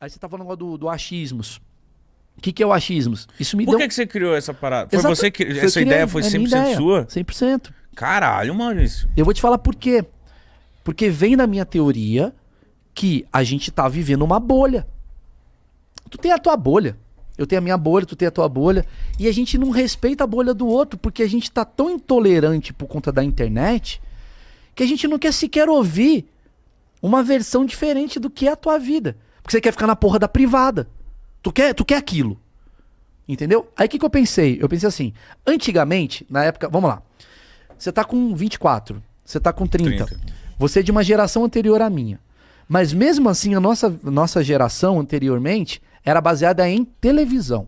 Aí você tá falando do achismos. O que é o achismos? Isso me Por deu... que você criou essa parada? Foi Exato. você que... Foi Essa eu ideia criei, foi é minha 100% ideia, sua? 100%. Caralho, Maurício. Eu vou te falar por quê. Porque vem na minha teoria que a gente tá vivendo uma bolha. Tu tem a tua bolha, eu tenho a minha bolha, tu tem a tua bolha, e a gente não respeita a bolha do outro, porque a gente tá tão intolerante por conta da internet, que a gente não quer sequer ouvir uma versão diferente do que é a tua vida. Porque você quer ficar na porra da privada. Tu quer aquilo. Entendeu? Aí o que eu pensei? Eu pensei assim, antigamente, na época, vamos lá, você tá com 24, você tá com 30. Você é de uma geração anterior à minha. Mas mesmo assim, a nossa geração anteriormente era baseada em televisão,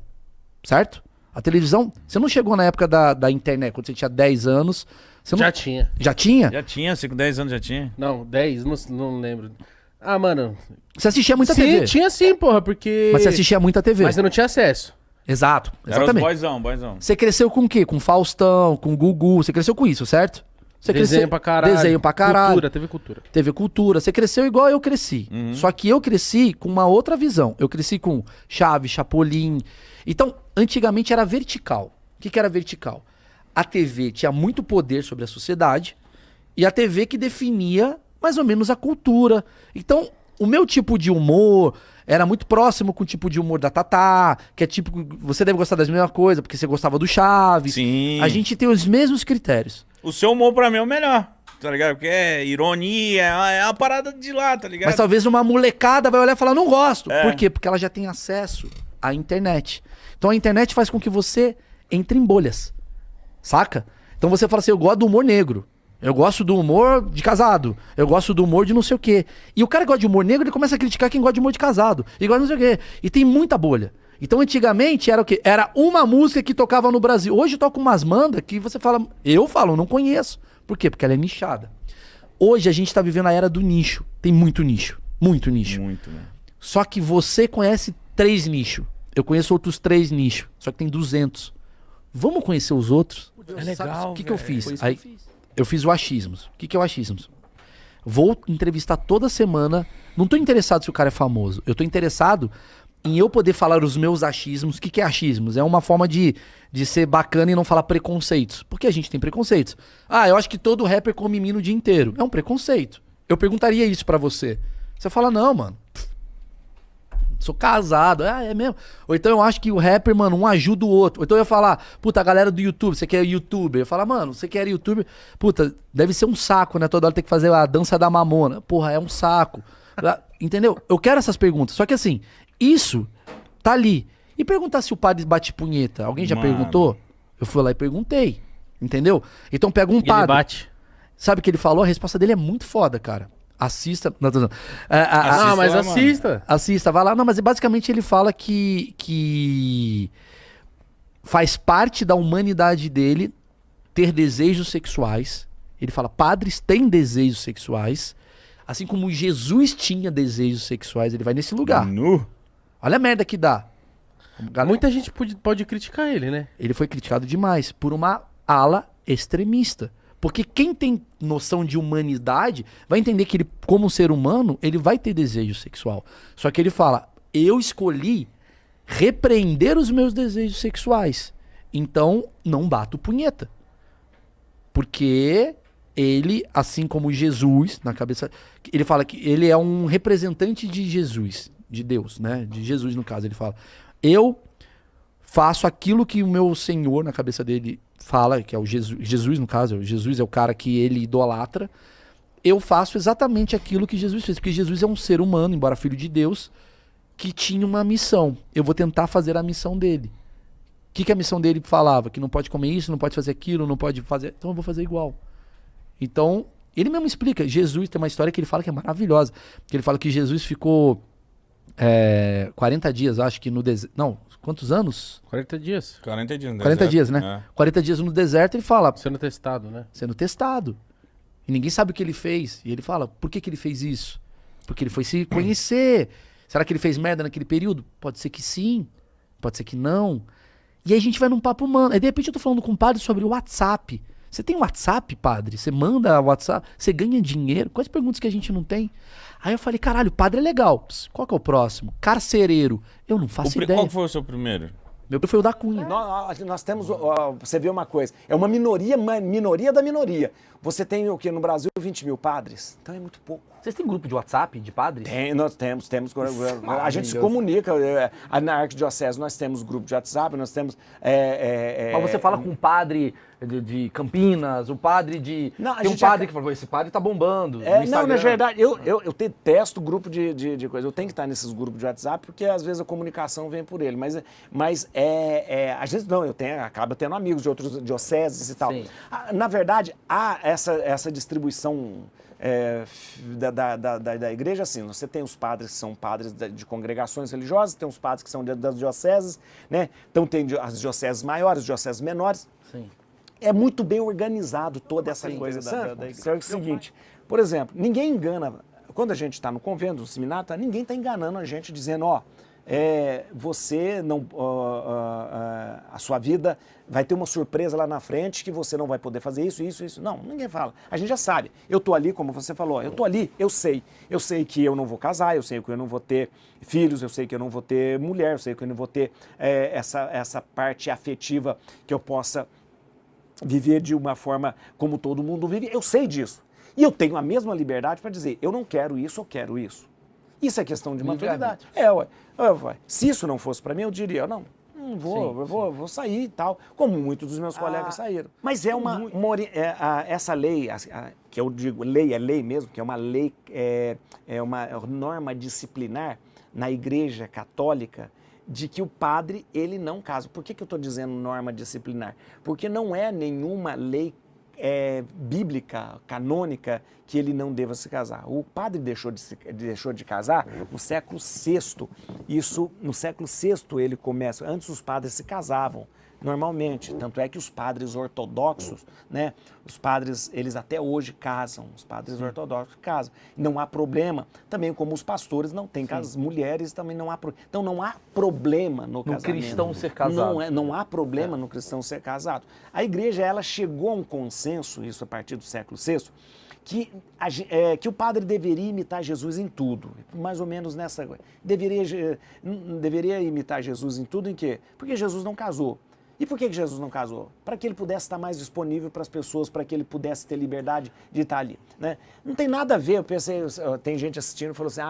certo? A televisão, você não chegou na época da internet, quando você tinha 10 anos. Você não... Já tinha. Já tinha? Já tinha, você com 10 anos já tinha? Não, 10, não lembro. Ah, mano. Você assistia muita sim, TV? Tinha sim, porra, porque... Mas você assistia muita TV? Mas eu não tinha acesso. Exato, Era exatamente. os boyzão. Você cresceu com o quê? Com Faustão, com Gugu, você cresceu com isso, certo? Você Desenho pra caralho. Desenho pra caralho. Cultura, TV Cultura. TV Cultura. Você cresceu igual eu cresci. Só que eu cresci com uma outra visão. Eu cresci com Chaves, Chapolin. Então, antigamente era vertical. O que era vertical? A TV tinha muito poder sobre a sociedade e a TV que definia mais ou menos a cultura. Então, o meu tipo de humor era muito próximo com o tipo de humor da Tatá, que é tipo... Você deve gostar das mesmas coisas, porque você gostava do Chaves. Sim. A gente tem os mesmos critérios. O seu humor pra mim é o melhor, tá ligado? Porque é ironia, é uma parada de lá, tá ligado? Mas talvez uma molecada vai olhar e falar, não gosto. É. Por quê? Porque ela já tem acesso à internet. Então a internet faz com que você entre em bolhas. Saca? Então você fala assim, eu gosto do humor negro. Eu gosto do humor de casado. Eu gosto do humor de não sei o quê. E o cara que gosta de humor negro, ele começa a criticar quem gosta de humor de casado. E gosta de não sei o quê. E tem muita bolha. Então antigamente era o quê? Era uma música que tocava no Brasil. Hoje toca umas bandas que você fala... Eu falo, não conheço. Por quê? Porque ela é nichada. Hoje a gente tá vivendo a era do nicho. Tem muito nicho. Muito nicho. Muito, né? Só que você conhece 3 nichos. Eu conheço outros 3 nichos. Só que tem 200. Vamos conhecer os outros? É legal, O que eu fiz? Foi isso Aí, que eu fiz. eu fiz o achismos. O que é o achismos? Vou entrevistar toda semana. Não tô interessado se o cara é famoso. Eu tô interessado em eu poder falar os meus achismos. O que é achismos? É uma forma de ser bacana e não falar preconceitos. Porque a gente tem preconceitos. Ah, eu acho que todo rapper come mina o dia inteiro. É um preconceito. Eu perguntaria isso pra você. Você fala, não, mano. Sou casado. Ah, é mesmo? Ou então eu acho que o rapper, mano, um ajuda o outro. Ou então eu ia falar, puta, a galera do YouTube, você quer youtuber? Eu ia falar, mano, você quer youtuber? Puta, deve ser um saco, né? Toda hora tem que fazer a dança da mamona. Porra, é um saco. Entendeu? Eu quero essas perguntas. Só que assim, isso tá ali. E perguntar se o padre bate punheta. Alguém já Mano. perguntou? Eu fui lá e perguntei. Entendeu? Então pega um E ele padre. bate. Sabe o que ele falou? A resposta dele é muito foda, cara. Assista. Não, tô... Ah, mas lá, mano. assista. Assista, vai lá. Não, mas basicamente ele fala que faz parte da humanidade dele ter desejos sexuais. Ele fala, padres têm desejos sexuais. Assim como Jesus tinha desejos sexuais. Ele vai nesse lugar. Nu. Olha a merda que dá. Muita gente pode criticar ele, né? Ele foi criticado demais por uma ala extremista. Porque quem tem noção de humanidade vai entender que ele, como ser humano, ele vai ter desejo sexual. Só que ele fala, eu escolhi repreender os meus desejos sexuais. Então, não bato punheta. Porque ele, assim como Jesus, na cabeça... Ele fala que ele é um representante de Jesus, de Deus, né? De Jesus, no caso, ele fala. Eu faço aquilo que o meu Senhor, na cabeça dele, fala, que é o Jesus, no caso, Jesus é o cara que ele idolatra. Eu faço exatamente aquilo que Jesus fez, porque Jesus é um ser humano, embora filho de Deus, que tinha uma missão. Eu vou tentar fazer a missão dele. O que a missão dele falava? Que não pode comer isso, não pode fazer aquilo, não pode fazer... Então eu vou fazer igual. Então, ele mesmo explica. Jesus tem uma história que ele fala que é maravilhosa. Que ele fala que Jesus ficou 40 dias, acho que no deserto... Não, quantos anos? 40 dias. 40 dias no 40 deserto. dias, né? É. 40 dias no deserto, ele fala, Sendo testado, né? sendo testado. E ninguém sabe o que ele fez. E ele fala, por que ele fez isso? Porque ele foi se conhecer. Será que ele fez merda naquele período? Pode ser que sim, pode ser que não. E aí a gente vai num papo humano. Aí de repente eu tô falando com um padre sobre o WhatsApp. Você tem WhatsApp, padre? Você manda WhatsApp? Você ganha dinheiro? Quais perguntas que a gente não tem? Aí eu falei, caralho, padre é legal. Pss, qual que é o próximo? Carcereiro. Eu não faço ideia. Qual foi o seu primeiro? Meu foi o da Cunha. Nós temos, você vê uma coisa, é uma minoria da minoria. Você tem o que no Brasil 20 mil padres, então é muito pouco. Vocês têm grupo de WhatsApp de padres? Nós temos. A gente se comunica. Na Arquidiocese nós temos grupo de WhatsApp, nós temos... Mas você fala com o padre de Campinas, o padre de... Não, tem um padre que falou, esse padre tá bombando. Não, na verdade, eu detesto grupo de coisa. Eu tenho que estar nesses grupos de WhatsApp, porque às vezes a comunicação vem por ele. Mas às vezes não, acaba tendo amigos de outros dioceses e tal. Sim. Na verdade, há essa distribuição... da igreja, assim, você tem os padres que são padres de congregações religiosas, tem os padres que são das dioceses, né? Então tem as dioceses maiores, as dioceses menores. Sim. É muito bem organizado toda essa coisa da igreja. É o seguinte, por exemplo, ninguém engana, quando a gente está no convento, no seminário, ninguém está enganando a gente dizendo, você não, a sua vida vai ter uma surpresa lá na frente que você não vai poder fazer isso. Não, ninguém fala. A gente já sabe. Eu tô ali, como você falou, eu tô ali, eu sei. Eu sei que eu não vou casar, eu sei que eu não vou ter filhos, eu sei que eu não vou ter mulher, eu sei que eu não vou ter essa parte afetiva que eu possa viver de uma forma como todo mundo vive. Eu sei disso. E eu tenho a mesma liberdade para dizer, eu não quero isso, eu quero isso. Isso é questão de maturidade. Se isso não fosse para mim, eu diria, não vou sair e tal, como muitos dos meus colegas saíram. Mas essa lei, que eu digo, é lei mesmo, que é uma lei, é uma norma disciplinar na Igreja Católica, de que o padre, ele não casa. Por que eu estou dizendo norma disciplinar? Porque não é nenhuma lei bíblica, canônica, que ele não deva se casar. O padre deixou de casar no século VI. Isso, no século VI ele começa, antes os padres se casavam normalmente, tanto é que os padres ortodoxos, né, os padres, eles até hoje casam, os padres ortodoxos casam, não há problema, também como os pastores não têm casas, mulheres também não há problema, então não há problema no casamento. No cristão ser casado. Não há problema no cristão ser casado. A igreja, ela chegou a um consenso, isso a partir do século VI, que o padre deveria imitar Jesus em tudo, mais ou menos nessa coisa. Deveria imitar Jesus em tudo em quê? Porque Jesus não casou. E por que Jesus não casou? Para que ele pudesse estar mais disponível para as pessoas, para que ele pudesse ter liberdade de estar ali, né? Não tem nada a ver, eu pensei, tem gente assistindo e falou assim,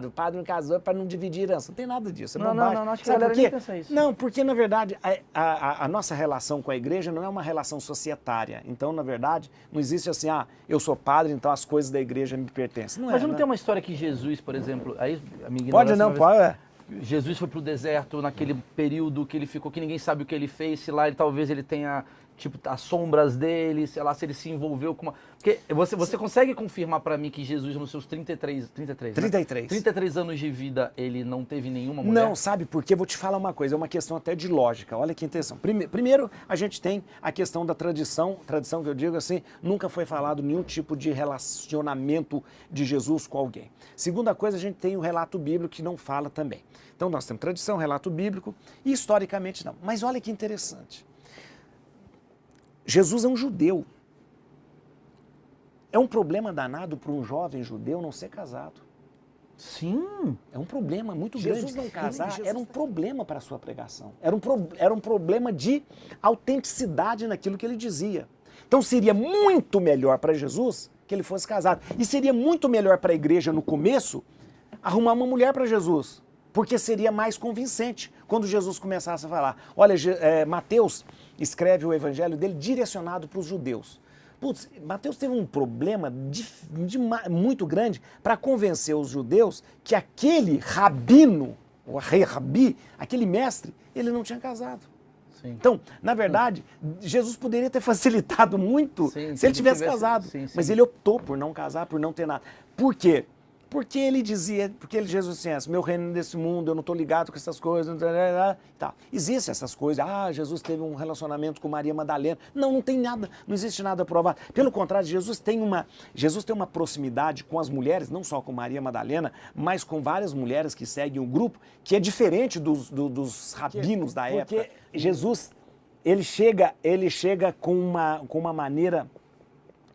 o padre não casou para não dividir herança. Não tem nada disso, é bobagem. Não, acho que a galera nem pensa isso. Não, porque na verdade a nossa relação com a igreja não é uma relação societária. Então, na verdade, não existe assim, eu sou padre, então as coisas da igreja me pertencem. Mas não tem uma história que Jesus, por exemplo, aí a minha pode. Jesus foi pro deserto naquele período que ele ficou, que ninguém sabe o que ele fez, se lá talvez ele tenha, tipo, as sombras dele, sei lá, se ele se envolveu com uma... Porque você consegue confirmar pra mim que Jesus, nos seus 33 anos de vida, ele não teve nenhuma mulher? Não, sabe por quê? Vou te falar uma coisa, é uma questão até de lógica, olha que intenção. Primeiro, a gente tem a questão da tradição que eu digo assim, nunca foi falado nenhum tipo de relacionamento de Jesus com alguém. Segunda coisa, a gente tem o relato bíblico que não fala também. Então nós temos tradição, relato bíblico e historicamente não. Mas olha que interessante. Jesus é um judeu. É um problema danado para um jovem judeu não ser casado. Sim. É um problema muito grande. Jesus não casar era um problema para a sua pregação. Era um problema de autenticidade naquilo que ele dizia. Então seria muito melhor para Jesus que ele fosse casado. E seria muito melhor para a igreja no começo arrumar uma mulher para Jesus. Porque seria mais convincente quando Jesus começasse a falar. Olha, Mateus escreve o evangelho dele direcionado para os judeus. Putz, Mateus teve um problema muito grande para convencer os judeus que aquele rabino, o rei rabi, aquele mestre, ele não tinha casado. Sim. Então, na verdade, Jesus poderia ter facilitado muito se ele tivesse casado. Mas ele optou por não casar, por não ter nada. Por quê? Porque ele dizia, Jesus disse, meu reino desse mundo, eu não estou ligado com essas coisas, tá. Existem essas coisas, Jesus teve um relacionamento com Maria Madalena. Não tem nada, não existe nada provado. Pelo contrário, Jesus tem uma proximidade com as mulheres, não só com Maria Madalena, mas com várias mulheres que seguem o grupo, que é diferente dos rabinos da época. Porque Jesus ele chega com uma maneira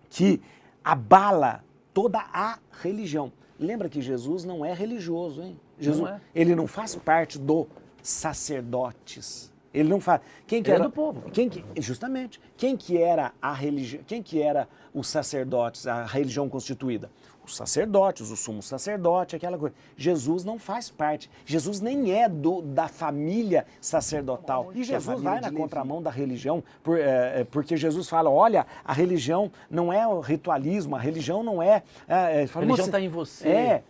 que abala toda a religião. Lembra que Jesus não é religioso, hein? Jesus, ele não faz parte do sacerdotes. Ele não faz. Quem que ele era é do povo. Justamente. Quem que era a religião? Quem que era os sacerdotes, a religião constituída? Os sacerdotes, o sumo sacerdote, aquela coisa. Jesus não faz parte. Jesus nem é da família sacerdotal. E Jesus vai na contramão da religião, porque Jesus fala, olha, a religião não é o ritualismo, a religião não é... a religião está em você.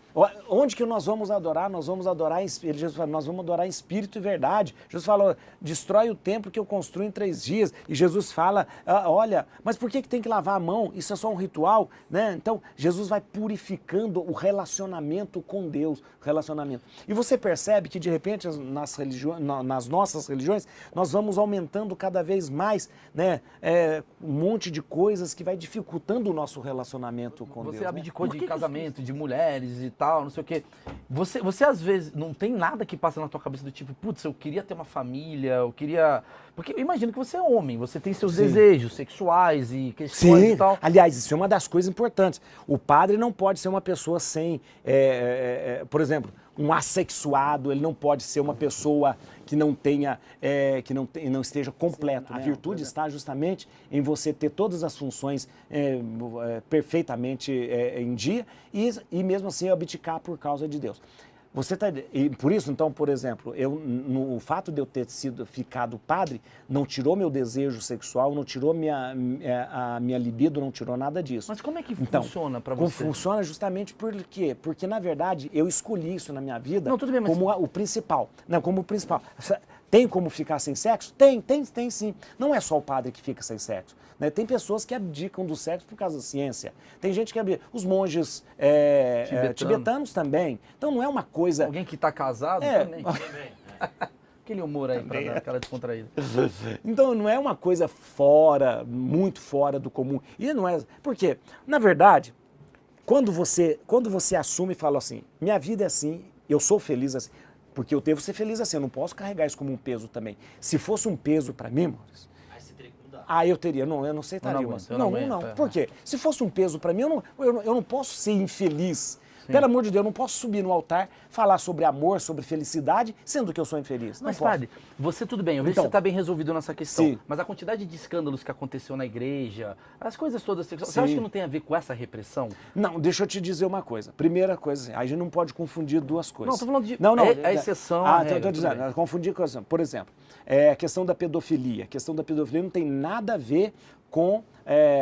Onde que nós vamos adorar? Nós vamos adorar em espírito. Jesus fala, nós vamos adorar em espírito e verdade. Jesus falou, destrói o templo que eu construo em 3 dias. E Jesus fala, olha, mas por que tem que lavar a mão? Isso é só um ritual, né? Então, Jesus vai purificando o relacionamento com Deus. E você percebe que, de repente, nas nossas religiões, nós vamos aumentando cada vez mais, né, um monte de coisas que vai dificultando o nosso relacionamento com Deus. Você abdicou de casamento, de mulheres e tal, não sei o quê. Você às vezes não tem nada que passa na tua cabeça do tipo, putz, eu queria ter uma família, eu queria... Porque eu imagino que você é homem, você tem seus desejos sexuais e questões e tal. Aliás, isso é uma das coisas importantes. O padre não pode ser uma pessoa sem, por exemplo, um assexuado, ele não pode ser uma pessoa que não tenha, não esteja completo. A virtude está justamente em você ter todas as funções perfeitamente em dia e mesmo assim abdicar por causa de Deus. E por isso, então, por exemplo, o fato de eu ter ficado padre não tirou meu desejo sexual, não tirou a minha libido, não tirou nada disso. Mas como é que funciona para você? Funciona justamente por quê? Porque, na verdade, eu escolhi isso na minha vida mas... como o principal. Não, como o principal. Tem como ficar sem sexo? Tem sim. Não é só o padre que fica sem sexo. Né? Tem pessoas que abdicam do sexo por causa da ciência. Tem gente que abdica. Os monges tibetanos também. Então não é uma coisa... Alguém que está casado também. Aquele humor aí para dar aquela descontraída. Então não é uma coisa muito fora do comum. E não é... Por quê? Na verdade, quando você assume e fala assim, minha vida é assim, eu sou feliz assim, porque eu devo ser feliz assim, eu não posso carregar isso como um peso também. Se fosse um peso para mim, Maurício, eu teria, eu não aceitaria. Não. Por quê? Se fosse um peso para mim, eu não posso ser infeliz. Sim. Pelo amor de Deus, eu não posso subir no altar, falar sobre amor, sobre felicidade, sendo que eu sou infeliz. Mas, padre, você tudo bem, eu vejo que você está bem resolvido nessa questão. Sim. Mas a quantidade de escândalos que aconteceu na igreja, as coisas todas sexuais, você acha que não tem a ver com essa repressão? Não, deixa eu te dizer uma coisa. Primeira coisa, a gente não pode confundir duas coisas. Não, estou falando de... Não, é exceção. Estou dizendo, confundir coisas. Por exemplo, a questão da pedofilia. A questão da pedofilia não tem nada a ver com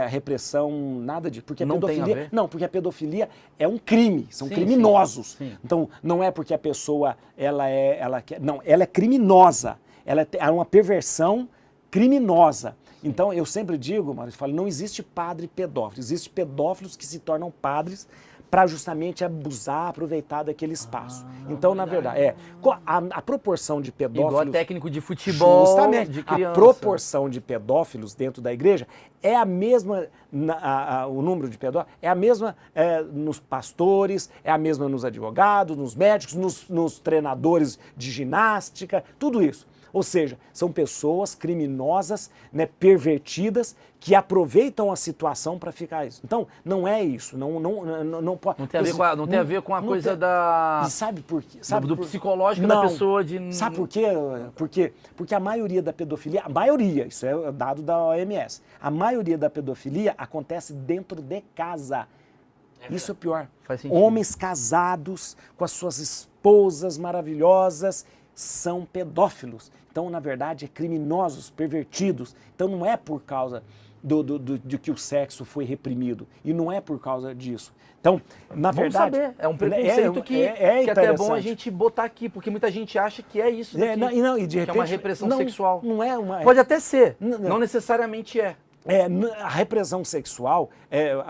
repressão, nada disso. Porque a pedofilia, porque a pedofilia é um crime, são criminosos. Sim. Então, não é porque a pessoa ela é criminosa. Ela é uma perversão criminosa. Então, eu sempre digo, Maurício, não existe padre pedófilo, existem pedófilos que se tornam padres para justamente abusar, aproveitar daquele espaço. Então, na verdade, a proporção de pedófilos... Igual técnico de futebol, justamente, de criança. A proporção de pedófilos dentro da igreja é a mesma, o número de pedófilos é a mesma nos pastores, é a mesma nos advogados, nos médicos, nos treinadores de ginástica, tudo isso. Ou seja, são pessoas criminosas, né, pervertidas, que aproveitam a situação para ficar isso. Então, não é isso. Não pode. Não tem a ver com a coisa da... E sabe por quê? Do psicológico da pessoa de... Sabe por quê? Porque a maioria da pedofilia, isso é dado da OMS, a maioria da pedofilia acontece dentro de casa. Isso é o pior. Faz sentido. Homens casados com as suas esposas maravilhosas são pedófilos. Então, na verdade, criminosos, pervertidos. Então, não é por causa de que o sexo foi reprimido. E não é por causa disso. Então, na verdade... Saber. É um preconceito que até é bom a gente botar aqui, porque muita gente acha que é isso daqui, e de repente, que é uma repressão sexual. Não é uma... Pode até ser, não necessariamente é. A repressão sexual,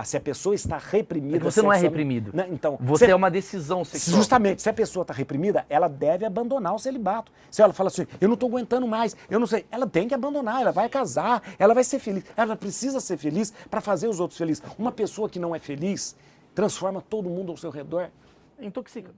se a pessoa está reprimida... Você não é reprimido. Então, você é uma decisão sexual. Justamente, se a pessoa está reprimida, ela deve abandonar o celibato. Se ela fala assim, eu não estou aguentando mais, eu não sei, ela tem que abandonar, ela vai casar, ela vai ser feliz. Ela precisa ser feliz para fazer os outros felizes. Uma pessoa que não é feliz transforma todo mundo ao seu redor. Intoxica.